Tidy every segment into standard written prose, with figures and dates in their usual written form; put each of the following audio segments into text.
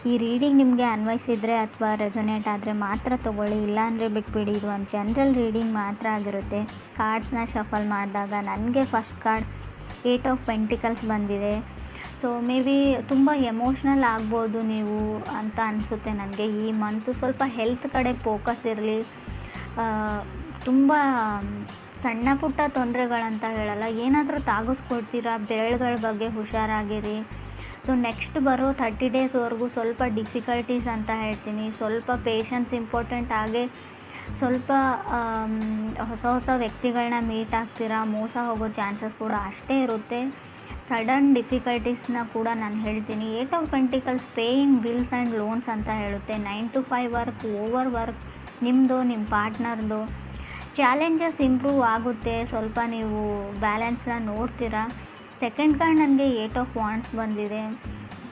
ಈ ರೀಡಿಂಗ್ ನಿಮಗೆ ಅನ್ವಯಿಸಿದರೆ ಅಥವಾ ರೆಸೊನೇಟ್ ಆದರೆ ಮಾತ್ರ ತೊಗೊಳ್ಳಿ, ಇಲ್ಲಾಂದರೆ ಬಿಟ್ಬಿಡಿ. ಇದು ಒಂದು ಜನರಲ್ ರೀಡಿಂಗ್ ಮಾತ್ರ ಆಗಿರುತ್ತೆ. ಕಾರ್ಡ್ಸ್ನ ಶಫಲ್ ಮಾಡಿದಾಗ ನನಗೆ ಫಸ್ಟ್ ಕಾರ್ಡ್ 8 ಆಫ್ ಪೆಂಟಿಕಲ್ಸ್ ಬಂದಿದೆ. ಸೊ ಮೇ ಬಿ ತುಂಬ ಎಮೋಷ್ನಲ್ ಆಗ್ಬೋದು ನೀವು ಅಂತ ಅನಿಸುತ್ತೆ ನನಗೆ. ಈ ಮಂತು ಸ್ವಲ್ಪ ಹೆಲ್ತ್ ಕಡೆ ಫೋಕಸ್ ಇರಲಿ. ತುಂಬ ಸಣ್ಣ ಪುಟ್ಟ ತೊಂದರೆಗಳಂತ ಹೇಳಲ್ಲ, ಏನಾದರೂ ತಾಗಿಸ್ಕೊಡ್ತೀರಾ, ಬೆರಳುಗಳ ಬಗ್ಗೆ ಹುಷಾರಾಗಿರಿ. ಸೊ ನೆಕ್ಸ್ಟ್ ಬರೋ 30 ಡೇಸ್ವರೆಗೂ ಸ್ವಲ್ಪ ಡಿಫಿಕಲ್ಟೀಸ್ ಅಂತ ಹೇಳ್ತೀನಿ. ಸ್ವಲ್ಪ ಪೇಷನ್ಸ್ ಇಂಪಾರ್ಟೆಂಟ್. ಹಾಗೆ ಸ್ವಲ್ಪ ಹೊಸ ವ್ಯಕ್ತಿಗಳನ್ನ ಮೀಟ್ ಆಗ್ತೀರಾ, ಮೋಸ ಹೋಗೋ ಚಾನ್ಸಸ್ ಕೂಡ ಅಷ್ಟೇ ಇರುತ್ತೆ. ಸಡನ್ ಡಿಫಿಕಲ್ಟೀಸ್ನ ಕೂಡ ನಾನು ಹೇಳ್ತೀನಿ. 8 of pentacles paying bills and loans ಅಂತ ಹೇಳುತ್ತೆ. 9 to 5 ವರ್ಕ್, ಓವರ್ ವರ್ಕ್ ನಿಮ್ಮದು, ನಿಮ್ಮ ಪಾರ್ಟ್ನರ್ದು. ಚಾಲೆಂಜಸ್ ಇಂಪ್ರೂವ್ ಆಗುತ್ತೆ, ಸ್ವಲ್ಪ ನೀವು ಬ್ಯಾಲೆನ್ಸ್ನ ನೋಡ್ತೀರಾ. ಸೆಕೆಂಡ್ ಕಾರ್ಡ್ ನನಗೆ 8 ಆಫ್ ವಾಂಡ್ಸ್ ಬಂದಿದೆ.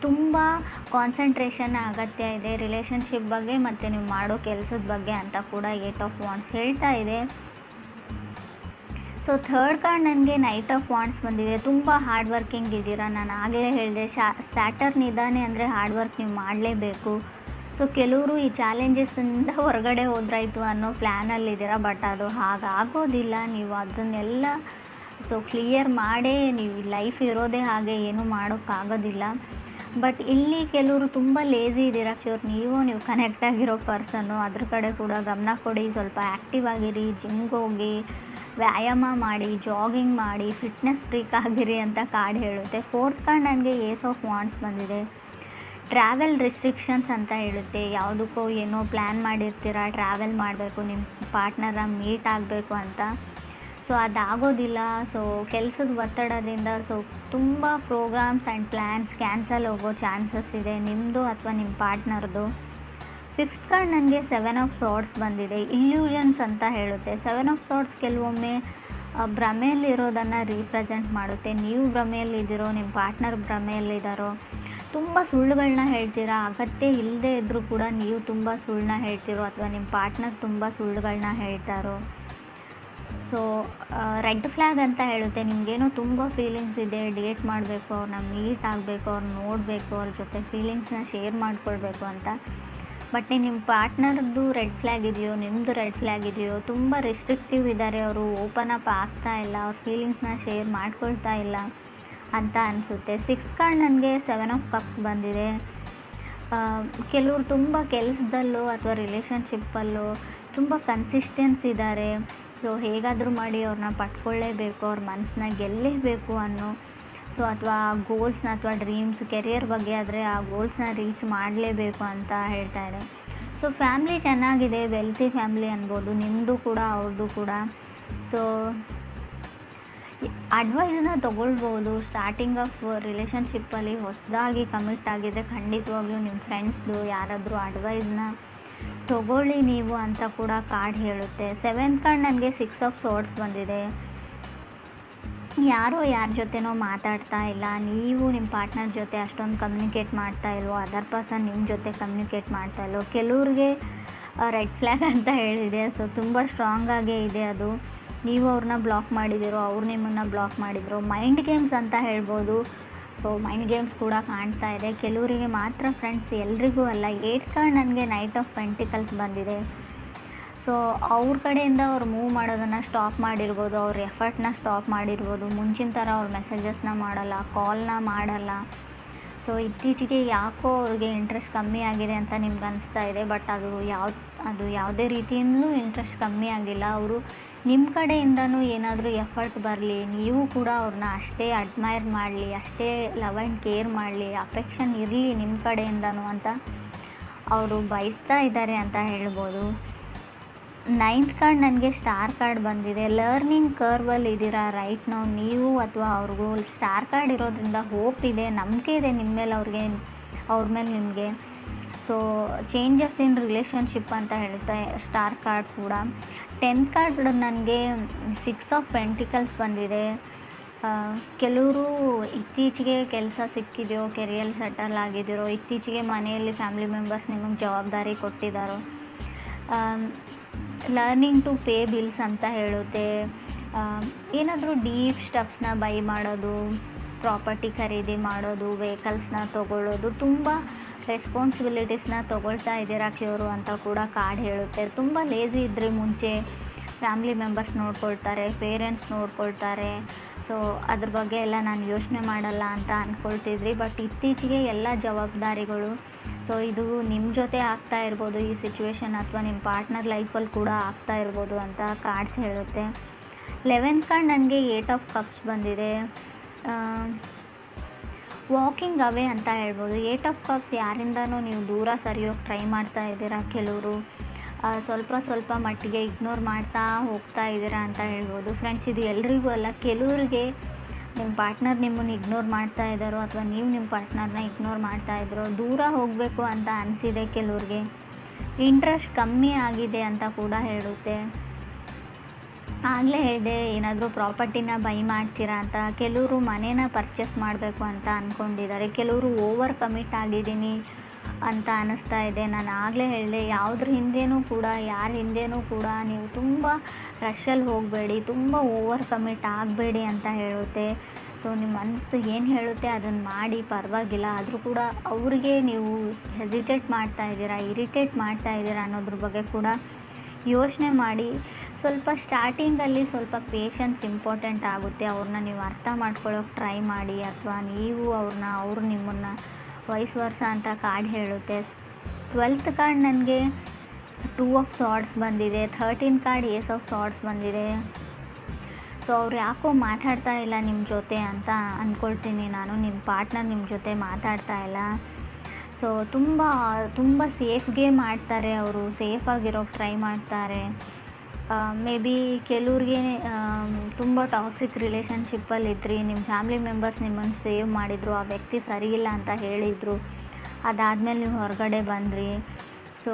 ತುಂಬ ಕಾನ್ಸಂಟ್ರೇಷನ್ ಅಗತ್ಯ ಇದೆ ರಿಲೇಷನ್ಶಿಪ್ ಬಗ್ಗೆ ಮತ್ತು ನೀವು ಮಾಡೋ ಕೆಲಸದ ಬಗ್ಗೆ ಅಂತ ಕೂಡ 8 ಆಫ್ ವಾಂಡ್ಸ್ ಹೇಳ್ತಾ ಇದೆ. ಸೊ ಥರ್ಡ್ ಕಾರ್ಡ್ ನನಗೆ ನೈಟ್ ಆಫ್ ವಾಂಡ್ಸ್ ಬಂದಿದೆ. ತುಂಬ ಹಾರ್ಡ್ ವರ್ಕಿಂಗ್ ಇದ್ದೀರಾ. ನಾನು ಆಗಲೇ ಹೇಳಿದೆ, ಸ್ಯಾಟರ್ನ್ ಇದ್ದಾನೆ ಅಂದರೆ ಹಾರ್ಡ್ ವರ್ಕ್ ನೀವು ಮಾಡಲೇಬೇಕು. ಸೊ ಕೆಲವರು ಈ ಚಾಲೆಂಜಸ್ಸಿಂದ ಹೊರಗಡೆ ಹೋದ್ರಾಯ್ತು ಅನ್ನೋ ಪ್ಲ್ಯಾನಲ್ಲಿದ್ದೀರಾ, ಬಟ್ ಅದು ಹಾಗಾಗೋದಿಲ್ಲ. ನೀವು ಅದನ್ನೆಲ್ಲ ಕ್ಲಿಯರ್ ಮಾಡೇ ನೀವು ಲೈಫ್ ಇರೋದೇ ಹಾಗೆ, ಏನೂ ಮಾಡೋಕ್ಕಾಗೋದಿಲ್ಲ. ಬಟ್ ಇಲ್ಲಿ ಕೆಲವರು ತುಂಬ ಲೇಝಿ ಇದ್ದೀರಾ. ನೀವು ಕನೆಕ್ಟ್ ಆಗಿರೋ ಪರ್ಸನ್ನು, ಅದ್ರ ಕಡೆ ಕೂಡ ಗಮನ ಕೊಡಿ. ಸ್ವಲ್ಪ ಆ್ಯಕ್ಟಿವ್ ಆಗಿರಿ, ಜಿಮ್ಗೆ ಹೋಗಿ, ವ್ಯಾಯಾಮ ಮಾಡಿ, ಜಾಗಿಂಗ್ ಮಾಡಿ, ಫಿಟ್ನೆಸ್ ಫ್ರೀಕ್ ಆಗಿರಿ ಅಂತ ಕಾರ್ಡ್ ಹೇಳುತ್ತೆ. ಫೋರ್ತ್ ಕಾರ್ಡ್ ನನಗೆ ಏಸ್ ಆಫ್ ವಾಂಡ್ಸ್ ಬಂದಿದೆ. ಟ್ರಾವೆಲ್ ರಿಸ್ಟ್ರಿಕ್ಷನ್ಸ್ ಅಂತ ಹೇಳುತ್ತೆ. ಯಾವುದಕ್ಕೋ ಏನೋ ಪ್ಲ್ಯಾನ್ ಮಾಡಿರ್ತೀರ, ಟ್ರಾವೆಲ್ ಮಾಡಬೇಕು, ನಿಮ್ಮ ಪಾರ್ಟ್ನರ ಮೀಟ್ ಆಗಬೇಕು ಅಂತ. ಸೊ ಅದಾಗೋದಿಲ್ಲ. ಸೊ ಕೆಲಸದ ಒತ್ತಡದಿಂದ ತುಂಬ ಪ್ರೋಗ್ರಾಮ್ಸ್ ಆ್ಯಂಡ್ ಪ್ಲ್ಯಾನ್ಸ್ ಕ್ಯಾನ್ಸಲ್ ಹೋಗೋ ಚಾನ್ಸಸ್ ಇದೆ, ನಿಮ್ಮದು ಅಥವಾ ನಿಮ್ಮ ಪಾರ್ಟ್ನರ್ದು. ಫಿಫ್ತ್ ಕಾರ್ಡ್ ನನಗೆ 7 ಆಫ್ ಸಾರ್ಡ್ಸ್ ಬಂದಿದೆ. ಇಲ್ಯೂಷನ್ಸ್ ಅಂತ ಹೇಳುತ್ತೆ. 7 ಆಫ್ ಸಾರ್ಡ್ಸ್ ಕೆಲವೊಮ್ಮೆ ಭ್ರಮೆಯಲ್ಲಿರೋದನ್ನು ರೀಪ್ರೆಸೆಂಟ್ ಮಾಡುತ್ತೆ. ನೀವು ಭ್ರಮೆಯಲ್ಲಿದ್ದೀರೋ, ನಿಮ್ಮ ಪಾರ್ಟ್ನರ್ ಭ್ರಮೆಯಲ್ಲಿದ್ದಾರೋ, ತುಂಬ ಸುಳ್ಳುಗಳನ್ನ ಹೇಳ್ತೀರಾ. ಅಗತ್ಯ ಇಲ್ಲದೆ ಇದ್ದರೂ ಕೂಡ ನೀವು ತುಂಬ ಸುಳ್ಳನ್ನ ಹೇಳ್ತಿರೋ, ಅಥವಾ ನಿಮ್ಮ ಪಾರ್ಟ್ನರ್ ತುಂಬ ಸುಳ್ಳುಗಳನ್ನ ಹೇಳ್ತಾರೋ. ಸೊ ರೆಡ್ ಫ್ಲ್ಯಾಗ್ ಅಂತ ಹೇಳುತ್ತೆ. ನಿಮಗೇನೋ ತುಂಬ ಫೀಲಿಂಗ್ಸ್ ಇದೆ, ಡೇಟ್ ಮಾಡಬೇಕು, ಅವ್ರನ್ನ ಮೀಟ್ ಆಗಬೇಕು, ಅವ್ರನ್ನ ನೋಡಬೇಕು, ಅವ್ರ ಜೊತೆ ಫೀಲಿಂಗ್ಸ್ನ ಶೇರ್ ಮಾಡ್ಕೊಳ್ಬೇಕು ಅಂತ. ಬಟ್ ನಿಮ್ಮ ಪಾರ್ಟ್ನರ್ದು ರೆಡ್ ಫ್ಲ್ಯಾಗ್ ಇದೆಯೋ, ನಿಮ್ಮದು ರೆಡ್ ಫ್ಲ್ಯಾಗ್ ಇದೆಯೋ, ತುಂಬ ರಿಸ್ಟ್ರಿಕ್ಟಿವ್ ಇದ್ದಾರೆ, ಅವರು ಓಪನ್ ಅಪ್ ಆಗ್ತಾ ಇಲ್ಲ, ಅವ್ರ ಫೀಲಿಂಗ್ಸ್ನ ಶೇರ್ ಮಾಡ್ಕೊಳ್ತಾ ಇಲ್ಲ ಅಂತ ಅನಿಸುತ್ತೆ. 6th ಕಾರ್ಡ್ ನನಗೆ 7 ಆಫ್ ಕಪ್ಸ್ ಬಂದಿದೆ. ಕೆಲವರು ತುಂಬ ಕೆಲಸದಲ್ಲೋ ಅಥವಾ ರಿಲೇಷನ್ಶಿಪ್ಪಲ್ಲೋ ತುಂಬ ಕನ್ಸಿಸ್ಟೆನ್ಸ್ ಇದ್ದಾರೆ. ಸೊ ಹೇಗಾದರೂ ಮಾಡಿ ಅವ್ರನ್ನ ಪಟ್ಕೊಳ್ಳೇಬೇಕು, ಅವ್ರ ಮನಸ್ಸನ್ನ ಗೆಲ್ಲೇಬೇಕು ಅನ್ನೋ, ಸೊ ಅಥವಾ ಗೋಲ್ಸ್ನ ಅಥವಾ ಡ್ರೀಮ್ಸ್, ಕೆರಿಯರ್ ಬಗ್ಗೆ ಆದರೆ ಆ ಗೋಲ್ಸ್ನ ರೀಚ್ ಮಾಡಲೇಬೇಕು ಅಂತ ಹೇಳ್ತಾ ಇದೆ. ಸೊ ಫ್ಯಾಮ್ಲಿ ಚೆನ್ನಾಗಿದೆ, ವೆಲ್ತಿ ಫ್ಯಾಮ್ಲಿ ಅನ್ಬೋದು, ನಿಮ್ಮದು ಕೂಡ ಅವ್ರದ್ದು ಕೂಡ. ಸೊ ಅಡ್ವೈಸನ್ನ ತೊಗೊಳ್ಬೋದು. ಸ್ಟಾರ್ಟಿಂಗ್ ಆಫ್ ರಿಲೇಷನ್ಶಿಪ್ಪಲ್ಲಿ ಹೊಸದಾಗಿ ಕಮಿಟ್ ಆಗಿದ್ದರೆ ಖಂಡಿತವಾಗ್ಲೂ ನಿಮ್ಮ ಫ್ರೆಂಡ್ಸ್ದು ಯಾರಾದರೂ ಅಡ್ವೈಸ್ನ ತೊಗೊಳ್ಳಿ ನೀವು ಅಂತ ಕೂಡ ಕಾರ್ಡ್ ಹೇಳುತ್ತೆ. 7th ಕಾರ್ಡ್ ನನಗೆ 6 ಆಫ್ ಸಾರ್ಡ್ಸ್ ಬಂದಿದೆ. ಯಾರೋ ಯಾರ ಜೊತೆನೋ ಮಾತಾಡ್ತಾ ಇಲ್ಲ, ನೀವು ನಿಮ್ಮ ಪಾರ್ಟ್ನರ್ ಜೊತೆ ಅಷ್ಟೊಂದು ಕಮ್ಯುನಿಕೇಟ್ ಮಾಡ್ತಾ ಇಲ್ವೋ, ಅದರ್ ಪರ್ಸನ್ ನಿಮ್ಮ ಜೊತೆ ಕಮ್ಯುನಿಕೇಟ್ ಮಾಡ್ತಾ ಇಲ್ವೋ. ಕೆಲವ್ರಿಗೆ ರೆಡ್ ಫ್ಲ್ಯಾಗ್ ಅಂತ ಹೇಳಿದೆ. ಸೊ ತುಂಬ ಸ್ಟ್ರಾಂಗಾಗೇ ಇದೆ ಅದು. ನೀವು ಅವ್ರನ್ನ ಬ್ಲಾಕ್ ಮಾಡಿದಿರೋ, ಅವ್ರು ನಿಮ್ಮನ್ನು ಬ್ಲಾಕ್ ಮಾಡಿದ್ರು. ಮೈಂಡ್ ಗೇಮ್ಸ್ ಅಂತ ಹೇಳ್ಬೋದು. ಸೊ ಮೈಂಡ್ ಗೇಮ್ಸ್ ಕೂಡ ಕಾಣ್ತಾ ಇದೆ. ಕೆಲವರಿಗೆ ಮಾತ್ರ ಫ್ರೆಂಡ್ಸ್, ಎಲ್ರಿಗೂ ಅಲ್ಲ. 8th ಕಾರ್ಡ್ ನನಗೆ ನೈಟ್ ಆಫ್ ಪೆಂಟಿಕಲ್ಸ್ ಬಂದಿದೆ. ಸೊ ಅವ್ರ ಕಡೆಯಿಂದ ಅವ್ರು ಮೂವ್ ಮಾಡೋದನ್ನು ಸ್ಟಾಪ್ ಮಾಡಿರ್ಬೋದು, ಅವ್ರ ಎಫರ್ಟ್ನ ಸ್ಟಾಪ್ ಮಾಡಿರ್ಬೋದು. ಮುಂಚಿನ ಥರ ಅವ್ರ ಮೆಸೇಜಸ್ನ ಮಾಡಲ್ಲ, ಕಾಲ್ನ ಮಾಡಲ್ಲ. ಸೊ ಇತ್ತೀಚೆಗೆ ಯಾಕೋ ಅವ್ರಿಗೆ ಇಂಟ್ರೆಸ್ಟ್ ಕಮ್ಮಿ ಆಗಿದೆ ಅಂತ ನಿಮ್ಗೆ ಅನಿಸ್ತಾ ಇದೆ. ಬಟ್ ಅದು ಯಾವುದೇ ರೀತಿಯಿಂದಲೂ ಇಂಟ್ರೆಸ್ಟ್ ಕಮ್ಮಿ ಆಗಿಲ್ಲ. ಅವರು ನಿಮ್ಮ ಕಡೆಯಿಂದನೂ ಏನಾದರೂ ಎಫರ್ಟ್ ಬರಲಿ, ನೀವು ಕೂಡ ಅವ್ರನ್ನ ಅಷ್ಟೇ ಅಡ್ಮೈರ್ ಮಾಡಲಿ, ಅಷ್ಟೇ ಲವ್ ಆ್ಯಂಡ್ ಕೇರ್ ಮಾಡಲಿ, ಅಫೆಕ್ಷನ್ ಇರಲಿ ನಿಮ್ಮ ಕಡೆಯಿಂದನೂ ಅಂತ ಅವರು ಬಯಸ್ತಾ ಇದ್ದಾರೆ ಅಂತ ಹೇಳ್ಬೋದು. 9th ಕಾರ್ಡ್ ನನಗೆ ಸ್ಟಾರ್ ಕಾರ್ಡ್ ಬಂದಿದೆ. ಲರ್ನಿಂಗ್ ಕರ್ವಲ್ಲಿ ಇದ್ದೀರಾ ರೈಟ್ ನಾವು, ನೀವು ಅಥವಾ ಅವ್ರಿಗೂ. ಸ್ಟಾರ್ ಕಾರ್ಡ್ ಇರೋದ್ರಿಂದ ಹೋಪ್ ಇದೆ, ನಂಬಿಕೆ ಇದೆ ನಿಮ್ಮ ಮೇಲೆ, ಅವ್ರ ಮೇಲೆ ನಿಮಗೆ. ಸೊ ಚೇಂಜಸ್ ಇನ್ ರಿಲೇಷನ್ಶಿಪ್ ಅಂತ ಹೇಳುತ್ತೆ ಸ್ಟಾರ್ ಕಾರ್ಡ್ ಕೂಡ. 10th ಕಾರ್ಡ್ ನನಗೆ 6 ಆಫ್ ಪೆಂಟಿಕಲ್ಸ್ ಬಂದಿದೆ. ಕೆಲವರು ಇತ್ತೀಚೆಗೆ ಕೆಲಸ ಸಿಕ್ಕಿದೆಯೋ, ಕೆರಿಯರ್ ಸೆಟಲ್ ಆಗಿದ್ದೀರೋ, ಇತ್ತೀಚೆಗೆ ಮನೆಯಲ್ಲಿ ಫ್ಯಾಮಿಲಿ ಮೆಂಬರ್ಸ್ ನಿಮಗೆ ಜವಾಬ್ದಾರಿ ಕೊಟ್ಟಿದ್ದಾರೋ. ಲರ್ನಿಂಗ್ ಟು ಪೇ ಬಿಲ್ಸ್ ಅಂತ ಹೇಳುತ್ತೆ. ಏನಾದರೂ ಡೀಪ್ ಸ್ಟಫ್ನ ಬೈ ಮಾಡೋದು, ಪ್ರಾಪರ್ಟಿ ಖರೀದಿ ಮಾಡೋದು, ವೆಹಿಕಲ್ಸ್ನ ತೊಗೊಳ್ಳೋದು, ತುಂಬ ರೆಸ್ಪಾನ್ಸಿಬಿಲಿಟೀಸ್ನ ತೊಗೊಳ್ತಾ ಇದ್ದೀರಾ ಕ್ಯೂರು ಅಂತ ಕೂಡ ಕಾರ್ಡ್ ಹೇಳುತ್ತೆ. ತುಂಬ ಲೇಝಿ ಇದ್ದರೆ ಮುಂಚೆ ಫ್ಯಾಮಿಲಿ ಮೆಂಬರ್ಸ್ ನೋಡ್ಕೊಳ್ತಾರೆ, ಪೇರೆಂಟ್ಸ್ ನೋಡ್ಕೊಳ್ತಾರೆ, ಸೊ ಅದ್ರ ಬಗ್ಗೆ ಎಲ್ಲ ನಾನು ಯೋಚನೆ ಮಾಡಲ್ಲ ಅಂತ ಅಂದ್ಕೊಳ್ತಿದ್ರಿ. ಬಟ್ ಇತ್ತೀಚೆಗೆ ಎಲ್ಲ ಜವಾಬ್ದಾರಿಗಳು, ಸೊ ಇದು ನಿಮ್ಮ ಜೊತೆ ಆಗ್ತಾ ಇರ್ಬೋದು ಈ ಸಿಚುವೇಶನ್, ಅಥವಾ ನಿಮ್ಮ ಪಾರ್ಟ್ನರ್ ಲೈಫಲ್ಲಿ ಕೂಡ ಆಗ್ತಾ ಇರ್ಬೋದು ಅಂತ ಕಾರ್ಡ್ಸ್ ಹೇಳುತ್ತೆ. 11th ಕಾರ್ಡ್ ನನಗೆ 8 ಆಫ್ ಕಪ್ಸ್ ಬಂದಿದೆ. ವಾಕಿಂಗ್ ಅವೇ ಅಂತ ಹೇಳ್ಬೋದು. 8 ಆಫ್ ಕಪ್ಸ್ ಯಾರಿಂದನೂ ನೀವು ದೂರ ಸರಿಯೋಕ್ಕೆ ಟ್ರೈ ಮಾಡ್ತಾ ಇದ್ದೀರಾ. ಕೆಲವರು ಸ್ವಲ್ಪ ಮಟ್ಟಿಗೆ ಇಗ್ನೋರ್ ಮಾಡ್ತಾ ಹೋಗ್ತಾ ಇದ್ದೀರಾ ಅಂತ ಹೇಳ್ಬೋದು. ಫ್ರೆಂಡ್ಸ್, ಇದು ಎಲ್ರಿಗೂ ಅಲ್ಲ, ಕೆಲವ್ರಿಗೆ ನಿಮ್ಮ ಪಾರ್ಟ್ನರ್ ನಿಮ್ಮನ್ನು ಇಗ್ನೋರ್ ಮಾಡ್ತಾ ಇದ್ದಾರೋ ಅಥವಾ ನೀವು ನಿಮ್ಮ ಪಾರ್ಟ್ನರ್ನ ಇಗ್ನೋರ್ ಮಾಡ್ತಾ ಇದ್ರೋ, ದೂರ ಹೋಗಬೇಕು ಅಂತ ಅನಿಸಿದೆ ಕೆಲವ್ರಿಗೆ, ಇಂಟ್ರೆಸ್ಟ್ ಕಮ್ಮಿ ಆಗಿದೆ ಅಂತ ಕೂಡ ಹೇಳುತ್ತೆ. ಆಗಲೇ ಹೇಳಿದೆ, ಏನಾದರೂ ಪ್ರಾಪರ್ಟಿನ ಬೈ ಮಾಡ್ತೀರಾ ಅಂತ. ಕೆಲವರು ಮನೇನ ಪರ್ಚೇಸ್ ಮಾಡಬೇಕು ಅಂತ ಅಂದ್ಕೊಂಡಿದ್ದಾರೆ. ಕೆಲವರು ಓವರ್ ಕಮಿಟ್ ಆಗಿದ್ದೀನಿ ಅಂತ ಅನ್ನಿಸ್ತಾ ಇದೆ. ನಾನು ಆಗಲೇ ಹೇಳಿದೆ, ಯಾವುದ್ರ ಹಿಂದೆನೂ ಕೂಡ, ಯಾರ ಹಿಂದೆನೂ ಕೂಡ ನೀವು ತುಂಬ ರಶಲ್ಲಿ ಹೋಗಬೇಡಿ, ತುಂಬ ಓವರ್ ಕಮಿಟ್ ಆಗಬೇಡಿ ಅಂತ ಹೇಳುತ್ತೆ. ಸೊ ನಿಮ್ಮ ಮನಸ್ಸು ಏನು ಹೇಳುತ್ತೆ ಅದನ್ನು ಮಾಡಿ, ಪರವಾಗಿಲ್ಲ. ಆದರೂ ಕೂಡ ಅವ್ರಿಗೆ ನೀವು ಹೆಸಿಟೇಟ್ ಮಾಡ್ತಾ ಇದ್ದೀರಾ, ಇರಿಟೇಟ್ ಮಾಡ್ತಾ ಇದ್ದೀರಾ ಅನ್ನೋದ್ರ ಬಗ್ಗೆ ಕೂಡ ಯೋಚನೆ ಮಾಡಿ. ಸ್ವಲ್ಪ ಸ್ಟಾರ್ಟಿಂಗಲ್ಲಿ ಸ್ವಲ್ಪ ಪೇಷನ್ಸ್ ಇಂಪಾರ್ಟೆಂಟ್ ಆಗುತ್ತೆ. ಅವ್ರನ್ನ ನೀವು ಅರ್ಥ ಮಾಡ್ಕೊಳ್ಳೋಕೆ ಟ್ರೈ ಮಾಡಿ, ಅಥವಾ ನೀವು ಅವರು ನಿಮ್ಮನ್ನು ವೈಸ್ ವರ್ಸ ಅಂತ ಕಾರ್ಡ್ ಹೇಳುತ್ತೆ. 12th ಕಾರ್ಡ್ ನನಗೆ 2 ಆಫ್ ಸಾರ್ಡ್ಸ್ ಬಂದಿದೆ. 13th ಕಾರ್ಡ್ ಏಸ್ ಆಫ್ ಸಾರ್ಡ್ಸ್ ಬಂದಿದೆ. ಸೊ ಅವ್ರು ಯಾಕೋ ಮಾತಾಡ್ತಾ ಇಲ್ಲ ನಿಮ್ಮ ಜೊತೆ ಅಂತ ಅಂದ್ಕೊಳ್ತೀನಿ ನಾನು. ನಿಮ್ಮ ಪಾರ್ಟ್ನರ್ ನಿಮ್ಮ ಜೊತೆ ಮಾತಾಡ್ತಾ ಇಲ್ಲ. ಸೊ ತುಂಬ ಸೇಫ್ ಗೇಮ್ ಆಡ್ತಾರೆ ಅವರು, ಸೇಫಾಗಿರೋಕ್ಕೆ ಟ್ರೈ ಮಾಡ್ತಾರೆ. ಮೇ ಬಿ ಕೆಲವ್ರಿಗೆ ತುಂಬ ಟಾಕ್ಸಿಕ್ ರಿಲೇಷನ್ಶಿಪ್ಪಲ್ಲಿದ್ರಿ, ನಿಮ್ಮ ಫ್ಯಾಮಿಲಿ ಮೆಂಬರ್ಸ್ ನಿಮ್ಮನ್ನು ಸೇವ್ ಮಾಡಿದರು, ಆ ವ್ಯಕ್ತಿ ಸರಿಯಿಲ್ಲ ಅಂತ ಹೇಳಿದರು, ಅದಾದಮೇಲೆ ನೀವು ಹೊರಗಡೆ ಬಂದ್ರಿ. ಸೊ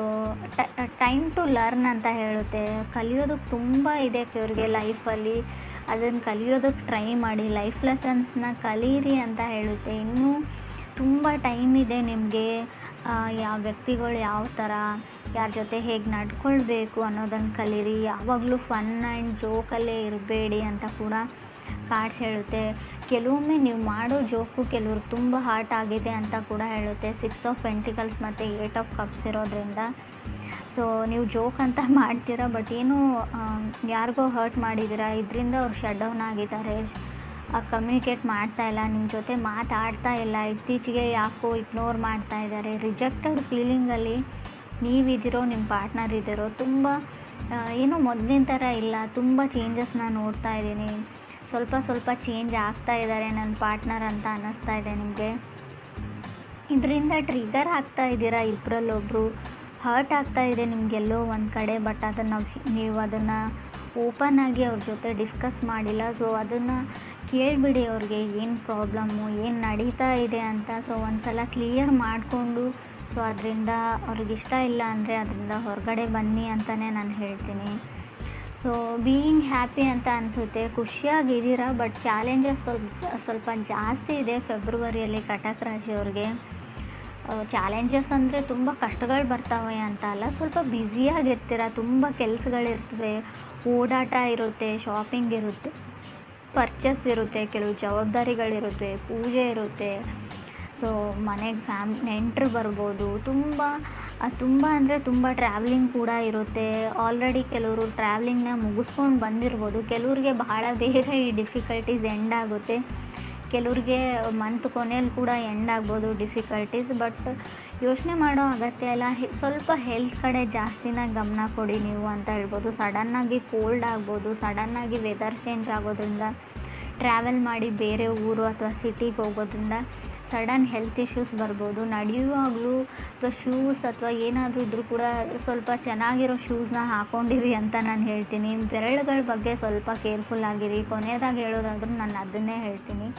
ಟೈಮ್ ಟು ಲರ್ನ್ ಅಂತ ಹೇಳುತ್ತೆ. ಕಲಿಯೋದಕ್ಕೆ ತುಂಬ ಇದೆ ಅವ್ರಿಗೆ ಲೈಫಲ್ಲಿ, ಅದನ್ನು ಕಲಿಯೋದಕ್ಕೆ ಟ್ರೈ ಮಾಡಿ, ಲೈಫ್ ಲೆಸನ್ಸ್ನ ಕಲೀರಿ ಅಂತ ಹೇಳುತ್ತೆ. ಇನ್ನೂ ತುಂಬ ಟೈಮ್ ಇದೆ ನಿಮಗೆ. ಯಾವ ವ್ಯಕ್ತಿಗಳು ಯಾವ ಥರ, ಯಾರ ಜೊತೆ ಹೇಗೆ ನಡ್ಕೊಳ್ಬೇಕು ಅನ್ನೋದನ್ನು ಕಲೀರಿ. ಯಾವಾಗಲೂ ಫನ್ ಆ್ಯಂಡ್ ಜೋಕಲ್ಲೇ ಇರಬೇಡಿ ಅಂತ ಕೂಡ ಕಾರ್ಡ್ ಹೇಳುತ್ತೆ. ಕೆಲವೊಮ್ಮೆ ನೀವು ಮಾಡೋ ಜೋಕು ಕೆಲವ್ರಿಗೆ ತುಂಬ ಹಾರ್ಟ್ ಆಗಿದೆ ಅಂತ ಕೂಡ ಹೇಳುತ್ತೆ. 6 ಆಫ್ ಪೆಂಟಿಕಲ್ಸ್ ಮತ್ತು 8 ಆಫ್ ಕಪ್ಸ್ ಇರೋದ್ರಿಂದ ಸೊ ನೀವು ಜೋಕ್ ಅಂತ ಮಾಡ್ತೀರಾ, ಬಟ್ ಏನೋ ಯಾರಿಗೋ ಹರ್ಟ್ ಮಾಡಿದ್ದೀರಾ, ಇದರಿಂದ ಅವ್ರು ಶಟ್ ಡೌನ್ ಆಗಿದ್ದಾರೆ, ಕಮ್ಯುನಿಕೇಟ್ ಮಾಡ್ತಾ ಇಲ್ಲ, ನಿಮ್ಮ ಜೊತೆ ಮಾತಾಡ್ತಾ ಇಲ್ಲ, ಇತ್ತೀಚೆಗೆ ಯಾಕೋ ಇಗ್ನೋರ್ ಮಾಡ್ತಾ ಇದ್ದಾರೆ. ರಿಜೆಕ್ಟೆಡ್ ಫೀಲಿಂಗಲ್ಲಿ ನೀವಿದ್ದೀರೋ, ನಿಮ್ಮ ಪಾರ್ಟ್ನರ್ ಇದ್ದೀರೋ, ತುಂಬ ಏನೋ ಮೊದಲಿನ ಥರ ಇಲ್ಲ, ತುಂಬ ಚೇಂಜಸ್ನ ನೋಡ್ತಾ ಇದ್ದೀನಿ, ಸ್ವಲ್ಪ ಚೇಂಜ್ ಆಗ್ತಾ ಇದ್ದಾರೆ ನನ್ನ ಪಾರ್ಟ್ನರ್ ಅಂತ ಅನ್ನಿಸ್ತಾ ಇದೆ ನಿಮಗೆ. ಇದರಿಂದ ಟ್ರಿಗರ್ ಆಗ್ತಾ ಇದ್ದೀರಾ, ಇಬ್ಬರಲ್ಲೊಬ್ಬರು ಹರ್ಟ್ ಆಗ್ತಾ ಇದೆ ನಿಮಗೆಲ್ಲೋ ಒಂದು ಕಡೆ. ಬಟ್ ನೀವು ಅದನ್ನು ಓಪನ್ ಆಗಿ ಅವ್ರ ಜೊತೆ ಡಿಸ್ಕಸ್ ಮಾಡಿಲ್ಲ. ಸೊ ಅದನ್ನು ಕೇಳಿಬಿಡಿ, ಅವ್ರಿಗೆ ಏನು ಪ್ರಾಬ್ಲಮ್ಮು, ಏನು ನಡೀತಾ ಇದೆ ಅಂತ. ಸೊ ಒಂದು ಸಲ ಕ್ಲಿಯರ್ ಮಾಡಿಕೊಂಡು, ಸೊ ಅದರಿಂದ ಅವ್ರಿಗಿಷ್ಟ ಇಲ್ಲ ಅಂದರೆ ಅದರಿಂದ ಹೊರಗಡೆ ಬನ್ನಿ ಅಂತಲೇ ನಾನು ಹೇಳ್ತೀನಿ. ಸೊ ಬೀಯಿಂಗ್ ಹ್ಯಾಪಿ ಅಂತ ಅನಿಸುತ್ತೆ, ಖುಷಿಯಾಗಿದ್ದೀರಾ. ಬಟ್ ಚಾಲೆಂಜಸ್ ಸ್ವಲ್ಪ ಜಾಸ್ತಿ ಇದೆ ಫೆಬ್ರವರಿಯಲ್ಲಿ ಕಟಕ್ ರಾಶಿಯವ್ರಿಗೆ. ಚಾಲೆಂಜಸ್ ಅಂದರೆ ತುಂಬ ಕಷ್ಟಗಳು ಬರ್ತವೆ ಅಂತ ಅಲ್ಲ, ಸ್ವಲ್ಪ ಬ್ಯುಸಿಯಾಗಿರ್ತೀರ, ತುಂಬ ಕೆಲಸಗಳಿರ್ತವೆ, ಓಡಾಟ ಇರುತ್ತೆ, ಶಾಪಿಂಗ್ ಇರುತ್ತೆ, ಪರ್ಚೇಸ್ ಇರುತ್ತೆ, ಕೆಲವು ಜವಾಬ್ದಾರಿಗಳಿರುತ್ತೆ, ಪೂಜೆ ಇರುತ್ತೆ. ಸೊ ಮನೆಗೆ ನೆಂಟರು ಬರ್ಬೋದು, ತುಂಬ ಅಂದರೆ ತುಂಬ ಟ್ರಾವೆಲಿಂಗ್ ಕೂಡ ಇರುತ್ತೆ. ಆಲ್ರೆಡಿ ಕೆಲವರು ಟ್ರಾವೆಲಿಂಗ್ನ ಮುಗಿಸ್ಕೊಂಡು ಬಂದಿರ್ಬೋದು. ಕೆಲವ್ರಿಗೆ ಬಹಳ ಬೇಗ ಈ ಡಿಫಿಕಲ್ಟೀಸ್ ಎಂಡ್ ಆಗುತ್ತೆ, ಕೆಲವ್ರಿಗೆ ಮಂತ್ ಕೊನೆಯಲ್ಲಿ ಕೂಡ ಎಂಡ್ ಆಗ್ಬೋದು ಡಿಫಿಕಲ್ಟೀಸ್. ಬಟ್ ಯೋಚನೆ ಮಾಡೋ ಅಗತ್ಯ ಇಲ್ಲ, ಸ್ವಲ್ಪ ಹೆಲ್ತ್ ಕಡೆ ಜಾಸ್ತಿನ ಗಮನ ಕೊಡಿ ನೀವು ಅಂತ ಹೇಳ್ಬೋದು. ಸಡನ್ನಾಗಿ ಕೋಲ್ಡ್ ಆಗ್ಬೋದು, ಸಡನ್ನಾಗಿ ವೆದರ್ ಚೇಂಜ್ ಆಗೋದ್ರಿಂದ, ಟ್ರಾವೆಲ್ ಮಾಡಿ ಬೇರೆ ಊರು ಅಥವಾ ಸಿಟಿಗೆ ಹೋಗೋದ್ರಿಂದ ಸಡನ್ ಹೆಲ್ತ್ ಇಶ್ಯೂಸ್ ಬರ್ಬೋದು. ನಡೆಯುವಾಗಲೂ ಅಥವಾ ಶೂಸ್ ಅಥವಾ ಏನಾದರೂ ಇದ್ರೂ ಕೂಡ ಸ್ವಲ್ಪ ಚೆನ್ನಾಗಿರೋ ಶೂಸ್ನ ಹಾಕ್ಕೊಂಡಿರಿ ಅಂತ ನಾನು ಹೇಳ್ತೀನಿ. ಬೆರಳುಗಳ ಬಗ್ಗೆ ಸ್ವಲ್ಪ ಕೇರ್ಫುಲ್ ಆಗಿರಿ. ಕೊನೆಯದಾಗಿ ಹೇಳೋದಾದ್ರೂ ನಾನು ಅದನ್ನೇ ಹೇಳ್ತೀನಿ.